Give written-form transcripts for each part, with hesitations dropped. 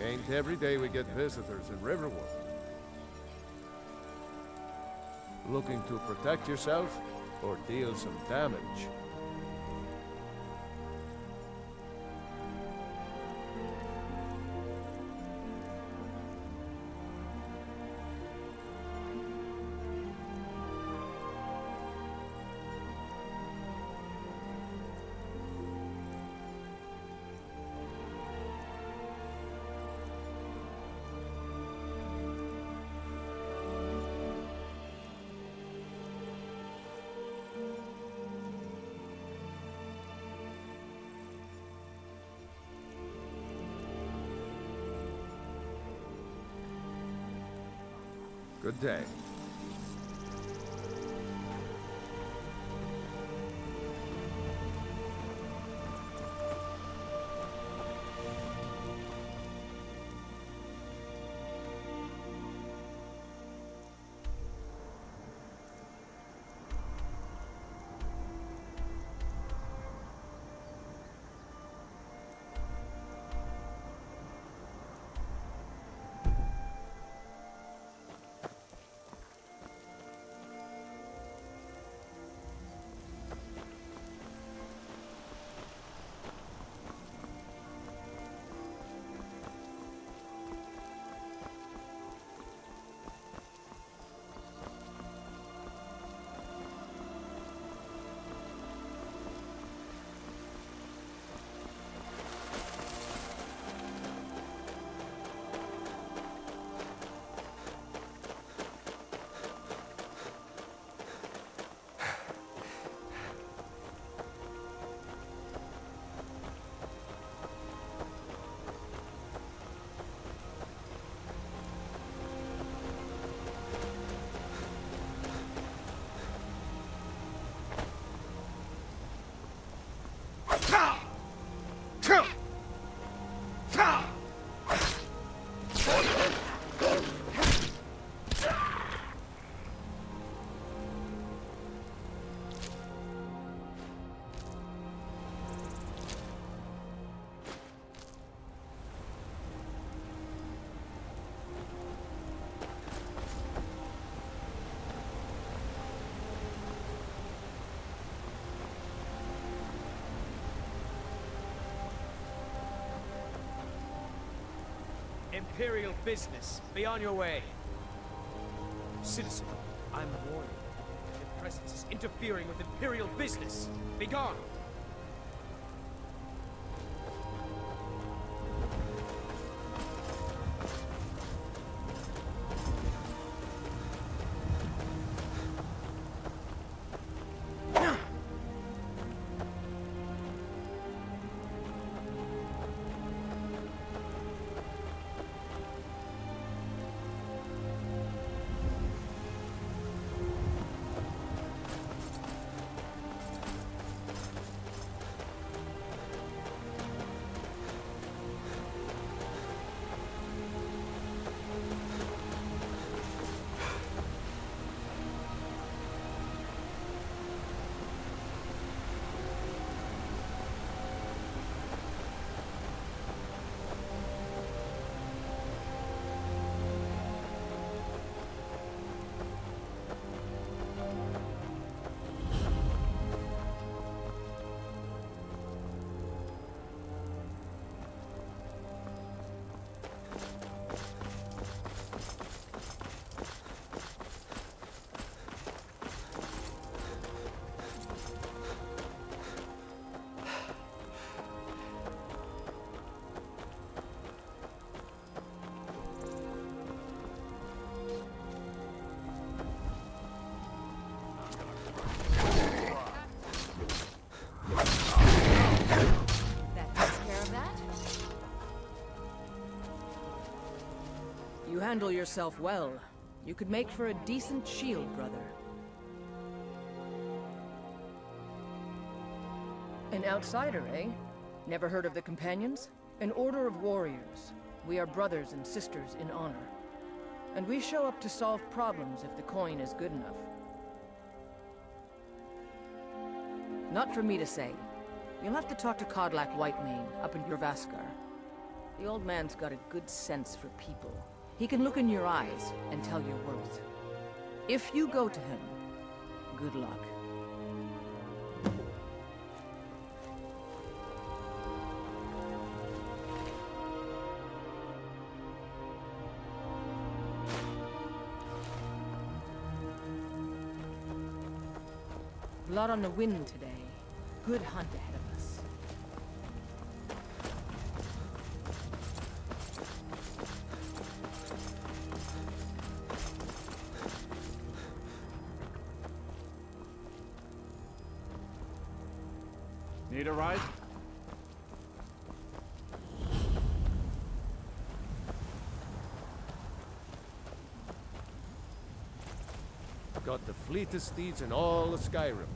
Ain't every day we get visitors in Riverwood. Looking to protect yourself or deal some damage? Good day. Imperial business. Be on your way. Citizen, I'm warning you. Your presence is interfering with Imperial business. Be gone! You handle yourself well. You could make for a decent shield, brother. An outsider, eh? Never heard of the Companions? An order of warriors. We are brothers and sisters in honor. And we show up to solve problems if the coin is good enough. Not for me to say. You'll have to talk to Codlac Whitemane up in Jorvaskar. The old man's got a good sense for people. He can look in your eyes and tell your worth. If you go to him, good luck. Blood on the wind today. Good hunt ahead of us. Need a ride? Got the fleetest steeds in all of Skyrim.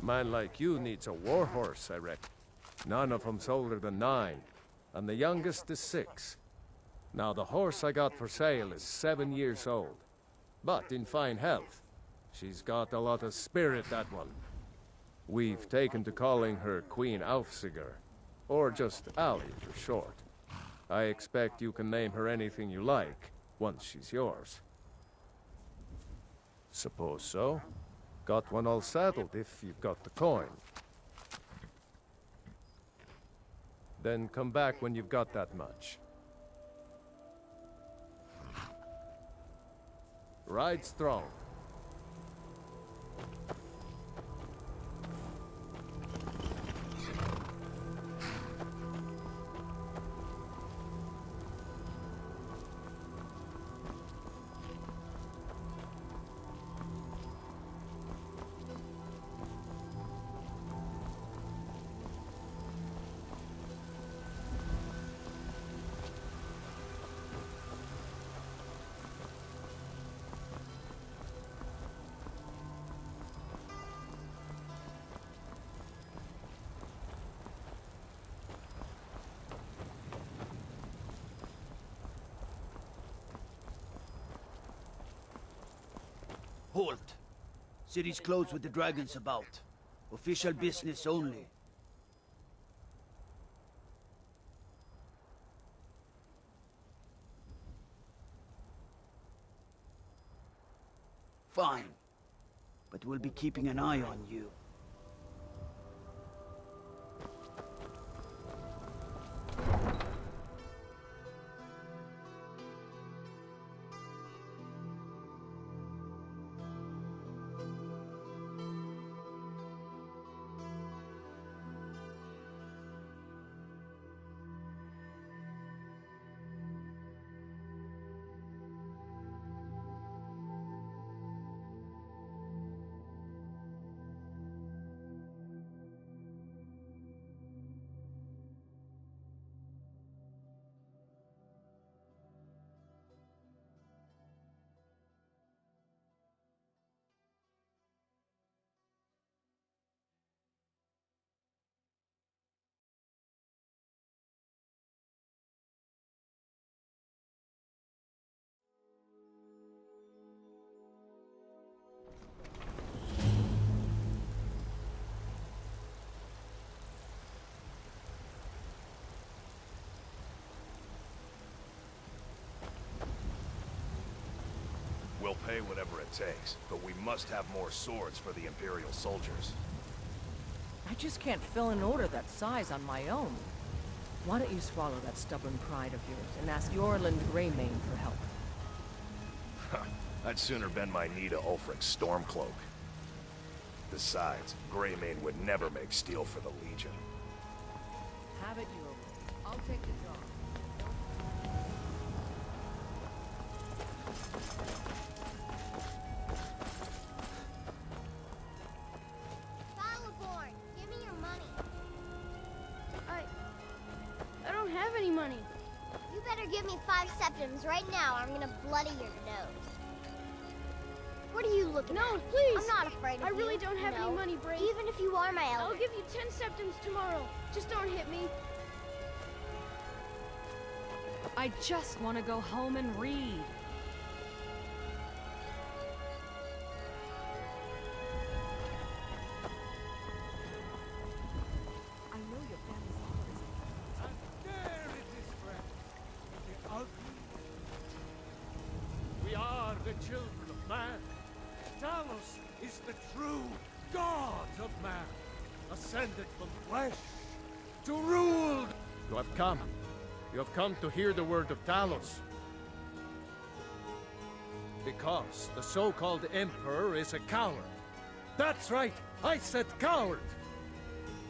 Man like you needs a war horse, I reckon. None of 'em's older than 9, and the youngest is 6. Now the horse I got for sale is 7 years old, but in fine health. She's got a lot of spirit, that one. We've taken to calling her Queen Aufsiger, or just Allie for short. I expect you can name her anything you like, once she's yours. Suppose so. Got one all saddled if you've got the coin. Then come back when you've got that much. Ride strong. Halt! City's closed with the dragons about. Official business only. Fine. But we'll be keeping an eye on you. We'll pay whatever it takes, but we must have more swords for the Imperial soldiers. I just can't fill an order that size on my own. Why don't you swallow that stubborn pride of yours and ask Yorland Greymane for help? I'd sooner bend my knee to Ulfric's Stormcloak. Besides, Greymane would never make steel for the Legion. Have it your way. I'll take the job. Falaborn, give me your money. I don't have any money. You better give me 5 septims right now, or I'm gonna bloody your nose. What are you looking at? No, please! I'm not afraid of you. I really don't have any money, Brave. Even if you are my elder. I'll give you 10 septims tomorrow. Just don't hit me. I just want to go home and read. I know your family's always... And there it is, friend. children of man. Talos is the true god of man, ascended from flesh to rule. You have come. You have come to hear the word of Talos. Because the so-called Emperor is a coward. That's right, I said coward!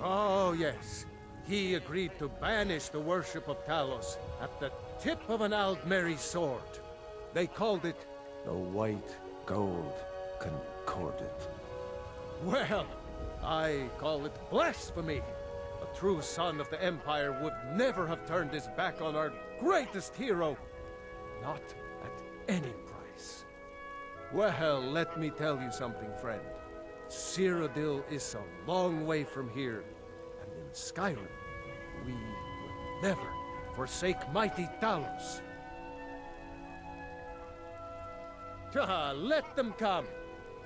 Oh yes, he agreed to banish the worship of Talos at the tip of an Aldmeri sword. They called it the White Gold Concordat. Well, I call it blasphemy. A true son of the Empire would never have turned his back on our greatest hero. Not at any price. Well, let me tell you something, friend. Cyrodiil is a long way from here, and in Skyrim, we will never forsake mighty Talos. Let them come.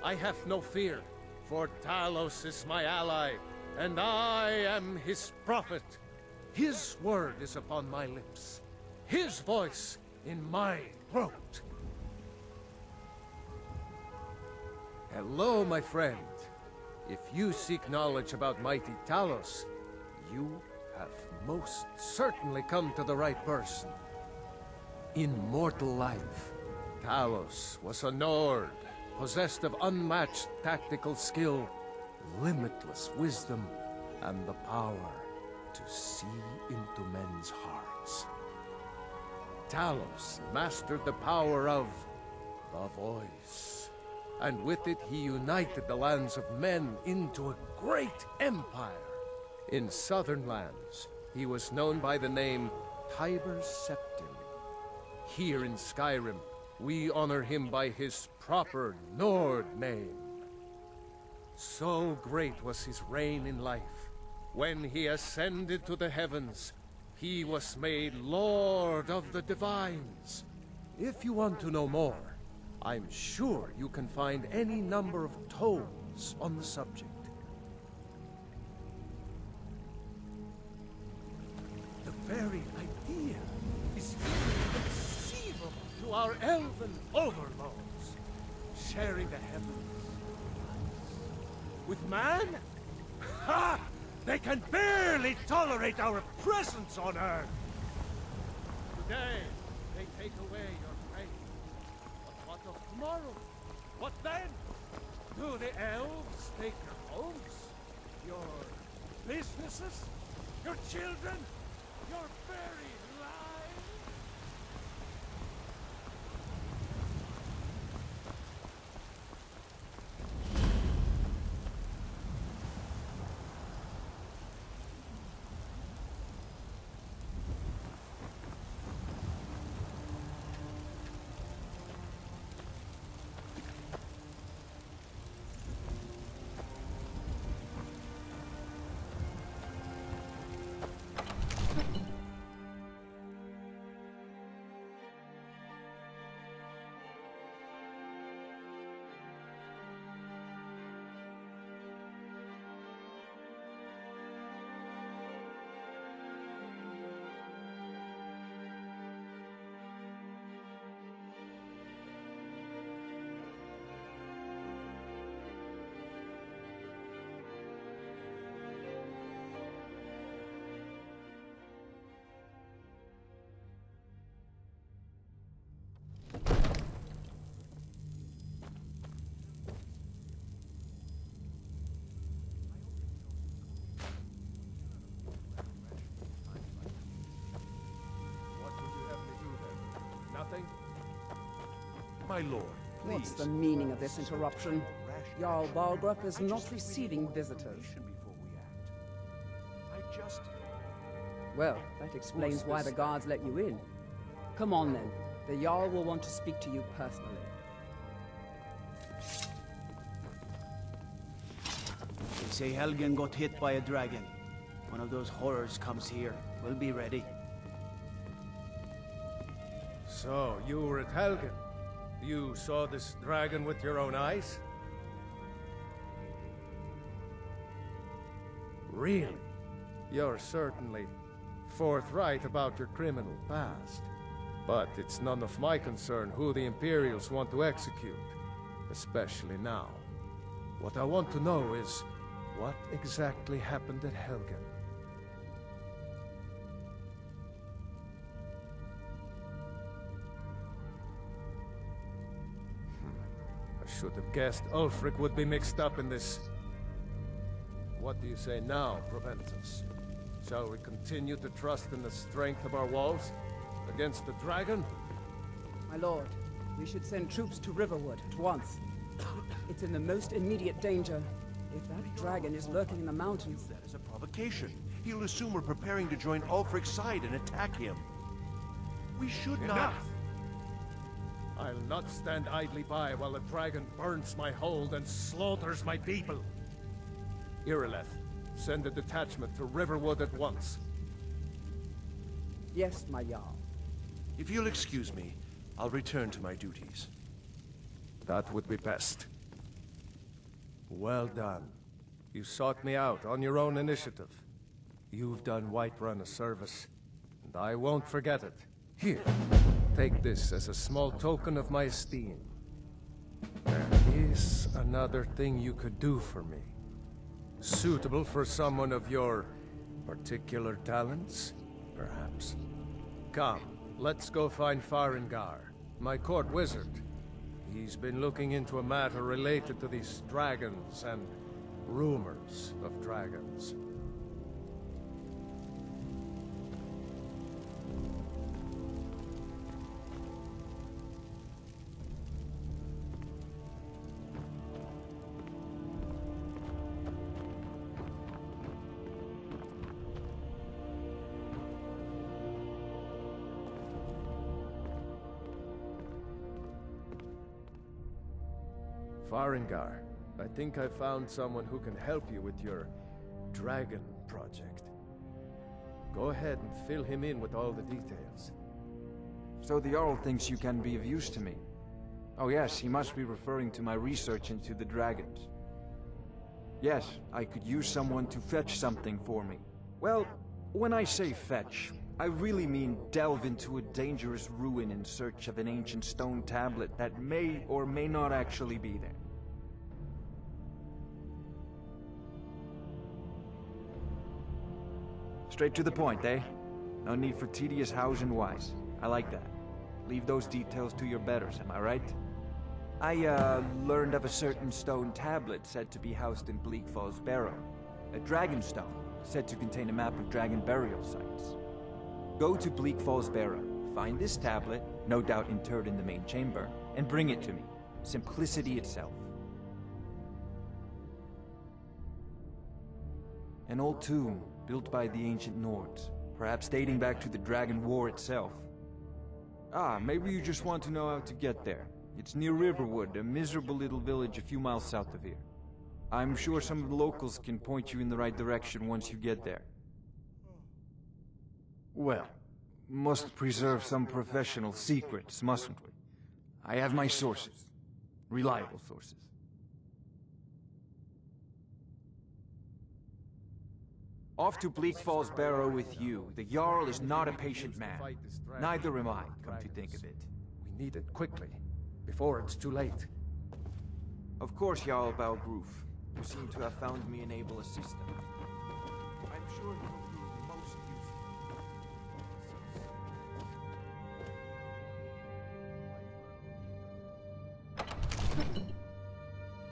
I have no fear, for Talos is my ally, and I am his prophet. His word is upon my lips, his voice in my throat. Hello, my friend. If you seek knowledge about mighty Talos, you have most certainly come to the right person. In mortal life, Talos was a Nord, possessed of unmatched tactical skill, limitless wisdom, and the power to see into men's hearts. Talos mastered the power of the voice, and with it he united the lands of men into a great empire. In southern lands, he was known by the name Tiber Septim. Here in Skyrim, we honor him by his proper Nord name. So great was his reign in life. When he ascended to the heavens, he was made Lord of the Divines. If you want to know more, I'm sure you can find any number of tomes on the subject. The very idea is inconceivable to our elven overlords, sharing the heavens with man? Ha! They can barely tolerate our presence on Earth! Today, they take away your faith. But what of tomorrow? What then? Do the elves take your homes? Your businesses? Your children? Your very lives? My lord, What's the meaning of this interruption? Jarl Balgruuf is not receiving visitors. Well, that explains why the guards let you in. Come on then. The Jarl will want to speak to you personally. They say Helgen got hit by a dragon. One of those horrors comes here. We'll be ready. So, you were at Helgen? You saw this dragon with your own eyes? Really? You're certainly forthright about your criminal past. But it's none of my concern who the Imperials want to execute, especially now. What I want to know is, what exactly happened at Helgen? I should have guessed Ulfric would be mixed up in this. What do you say now, Proventus? Shall we continue to trust in the strength of our walls against the dragon? My lord, we should send troops to Riverwood at once. It's in the most immediate danger. If that dragon is lurking in the mountains... That is a provocation. He'll assume we're preparing to join Ulfric's side and attack him. We should not... Enough! I'll not stand idly by while the dragon burns my hold and slaughters my people. Irileth, send a detachment to Riverwood at once. Yes, my Jarl. If you'll excuse me, I'll return to my duties. That would be best. Well done. You sought me out on your own initiative. You've done Whiterun a service, and I won't forget it. Here, take this as a small token of my esteem. There is another thing you could do for me. Suitable for someone of your particular talents, perhaps. Come, let's go find Farengar, my court wizard. He's been looking into a matter related to these dragons and rumors of dragons. Farengar, I think I found someone who can help you with your dragon project. Go ahead and fill him in with all the details. So the Jarl thinks you can be of use to me. Oh yes, he must be referring to my research into the dragons. Yes, I could use someone to fetch something for me. Well, when I say fetch, I really mean delve into a dangerous ruin in search of an ancient stone tablet that may or may not actually be there. Straight to the point, eh? No need for tedious hows and whys. I like that. Leave those details to your betters, am I right? I, learned of a certain stone tablet said to be housed in Bleak Falls Barrow. A dragon stone, said to contain a map of dragon burial sites. Go to Bleak Falls Barrow, find this tablet, no doubt interred in the main chamber, and bring it to me. Simplicity itself. An old tomb, built by the ancient Nords, perhaps dating back to the Dragon War itself. Ah, maybe you just want to know how to get there. It's near Riverwood, a miserable little village a few miles south of here. I'm sure some of the locals can point you in the right direction once you get there. Well, must preserve some professional secrets, mustn't we? I have my sources. Reliable sources. Off to Bleak Falls Barrow with you. The Jarl is not a patient man. Neither am I, come to think of it. We need it quickly, before it's too late. Of course, Jarl Balgroof. You seem to have found me an able assistant. I'm sure he will prove most useful.